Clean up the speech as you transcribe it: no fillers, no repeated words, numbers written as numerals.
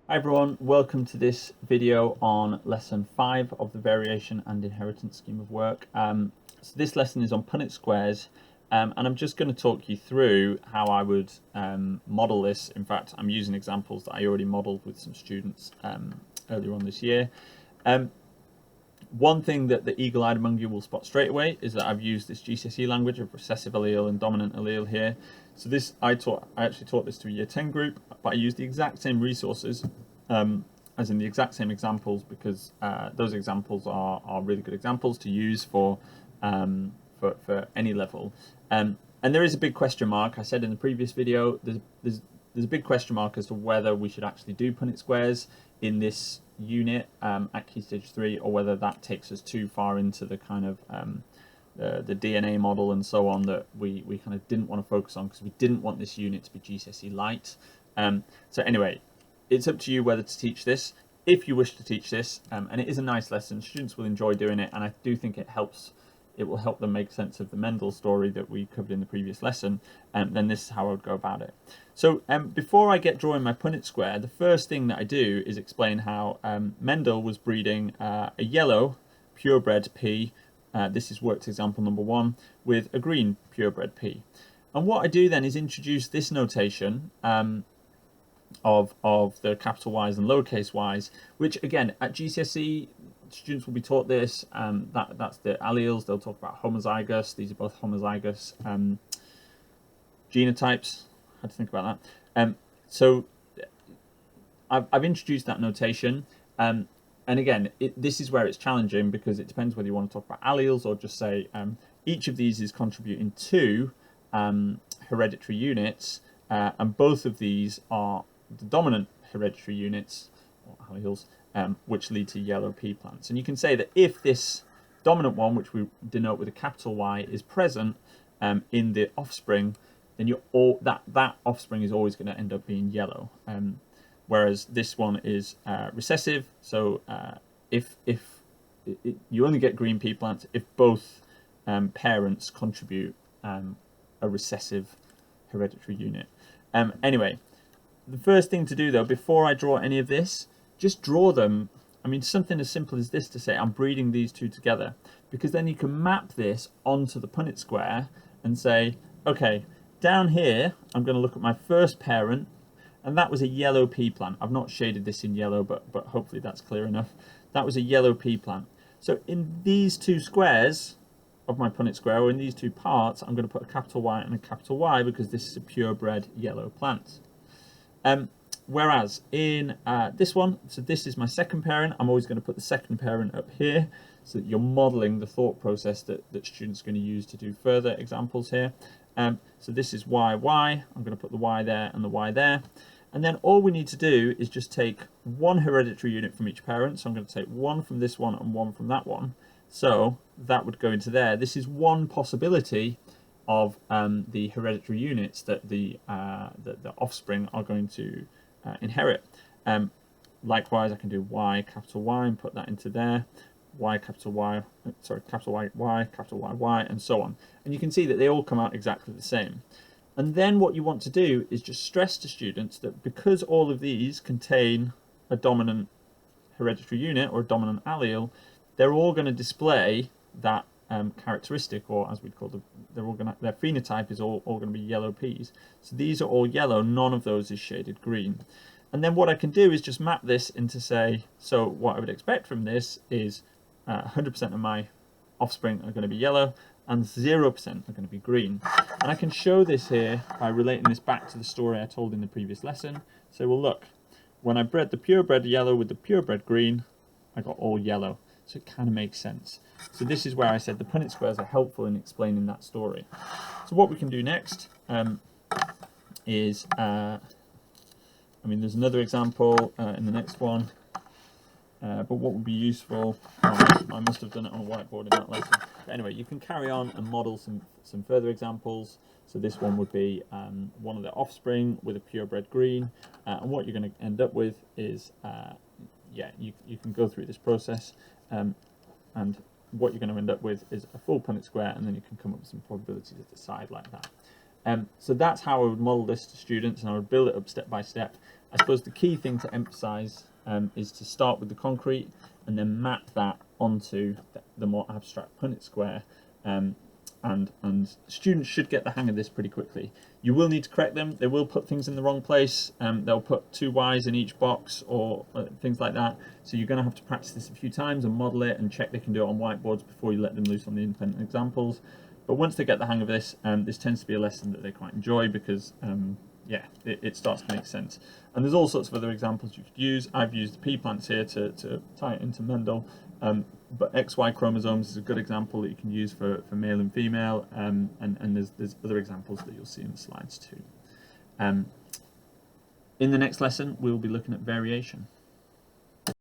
Hi everyone, welcome to this video on lesson 5 of the variation and inheritance scheme of work. So this lesson is on Punnett squares, and I'm just going to talk you through how I would model this. In fact, I'm using examples that I already modeled with some students earlier on this year. One thing that the eagle-eyed among you will spot straight away is that I've used this GCSE language of recessive allele and dominant allele here. So this I actually taught this to a year 10 group, but I used the exact same resources as in the exact same examples, because those examples are really good examples to use for any level. And there is a big question mark. I said in the previous video, there's a big question mark as to whether we should actually do Punnett squares in this unit at Key Stage 3, or whether that takes us too far into the kind of the DNA model and so on that we kind of didn't want to focus on, because we didn't want this unit to be GCSE light. So anyway, it's up to you whether to teach this, if you wish to teach this, and it is a nice lesson. Students will enjoy doing it, and I do think it will help them make sense of the Mendel story that we covered in the previous lesson. Then this is how I would go about it. So before I get drawing my Punnett square, the first thing that I do is explain how Mendel was breeding a yellow purebred P, this is worked example number 1, with a green purebred P. And what I do then is introduce this notation of the capital Y's and lowercase y's, which again at GCSE students will be taught this. That's the alleles. They'll talk about homozygous. These are both homozygous genotypes. How to think about that. So I've introduced that notation, and again this is where it's challenging, because it depends whether you want to talk about alleles or just say each of these is contributing to hereditary units, and both of these are the dominant hereditary units, or alleles, which lead to yellow pea plants. And you can say that if this dominant one, which we denote with a capital Y, is present in the offspring, then that offspring is always going to end up being yellow. Whereas this one is recessive, so if you only get green pea plants if both parents contribute a recessive hereditary unit. Anyway, the first thing to do though, before I draw any of this, just draw them. I mean, something as simple as this, to say I'm breeding these two together, because then you can map this onto the Punnett square and say, okay, down here I'm going to look at my first parent, and that was a yellow pea plant. I've not shaded this in yellow, but hopefully that's clear enough. That was a yellow pea plant. So in these two squares of my Punnett square, or in these two parts, I'm going to put a capital Y and a capital Y, because this is a purebred yellow plant. Whereas in this one, so this is my second parent, I'm always going to put the second parent up here, so that you're modeling the thought process that students are going to use to do further examples here. So this is Y, Y. I'm going to put the Y there and the Y there. And then all we need to do is just take one hereditary unit from each parent. So I'm going to take one from this one and one from that one. So that would go into there. This is one possibility of the hereditary units that the offspring are going to inherit. Likewise, I can do Y, capital Y, and put that into there. Y, capital Y, sorry, capital Y, Y, capital Y, Y, and so on. And you can see that they all come out exactly the same. And then what you want to do is just stress to students that because all of these contain a dominant hereditary unit or a dominant allele, they're all going to display that characteristic, or as we'd call them, their phenotype is all going to be yellow peas. So these are all yellow, none of those is shaded green. And then what I can do is just map this into, say, so what I would expect from this is 100% of my offspring are going to be yellow and 0% are going to be green. And I can show this here by relating this back to the story I told in the previous lesson. So well, look, when I bred the purebred yellow with the purebred green, I got all yellow. So it kind of makes sense. So this is where I said the Punnett squares are helpful in explaining that story. So what we can do next is, I mean, there's another example in the next one, but what would be useful, I must have done it on a whiteboard in that lesson. But anyway, you can carry on and model some further examples. So this one would be one of the offspring with a purebred green, and what you're going to end up with is, yeah, you can go through this process, and what you're going to end up with is a full Punnett square, and then you can come up with some probabilities at the side like that. So that's how I would model this to students, and I would build it up step by step. I suppose the key thing to emphasize is to start with the concrete and then map that onto the more abstract Punnett square. And students should get the hang of this pretty quickly. You will need to correct them. They will put things in the wrong place. They'll put 2 Y's in each box or things like that. So you're going to have to practice this a few times and model it and check they can do it on whiteboards before you let them loose on the independent examples. But once they get the hang of this, this tends to be a lesson that they quite enjoy because yeah, it starts to make sense. And there's all sorts of other examples you could use. I've used the pea plants here to tie it into Mendel. But XY chromosomes is a good example that you can use for male and female, and there's other examples that you'll see in the slides too. In the next lesson, we'll be looking at variation.